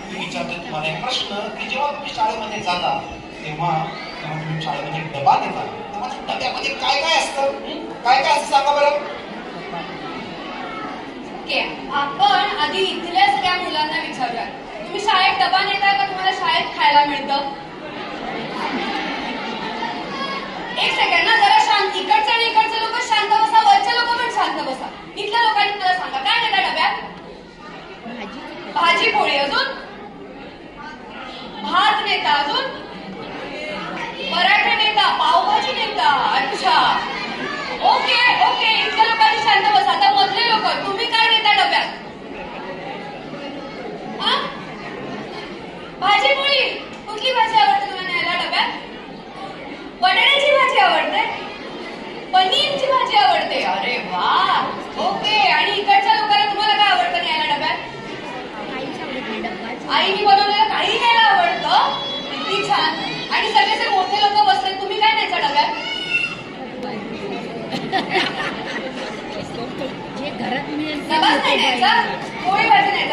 मी विचारतो तुम्हाला एक प्रश्न की जेव्हा तुम्ही शाळेमध्ये जाता तेव्हा तुम्ही शाळेमध्ये डबा देता तेव्हा डब्यामध्ये काय काय असतं काय काय असतं सांगा बरं. ओके, आपण आधी इथल्या सगळ्या मुलांना विचारूया, तुम्ही शाळेत डबा नेता का तुम्हाला शाळेत खायला मिळतं? एक सेकंड ना, जरा शांत. इकडचे आणि इकडचे लोक शांत बसा, वरचे लोक पण शांत बसा. इथल्या लोकांनी मला सांगा काय नेता डब्यात? भाजी पोळी, अजून भात नेता, अजून पराठे नेता, पावभाजी नेता. अच्छा, ओके ओके, इथल्या लोकांनी शांत बसा. आता मधले लोक, तुम्ही काय नेता डब्यात? भाजी पोळी. कुठली भाजी आवडते तुला न्यायला डब्यात? बटाट्याची भाजी आवडते, पनीरची भाजी आवडते. अरे वा, ओके. आणि इकडच्या लोकांना तुम्हाला काय आवडतं न्यायला डब्यात? आईने बनवलेलं काही न्यायला आवडतं. किती छान. आणि सगळेचे मोठे लोक बसले, तुम्ही काय न्यायचं डब्यात? डबाच नाही न्यायचा, पोळी भाजी न्यायचा.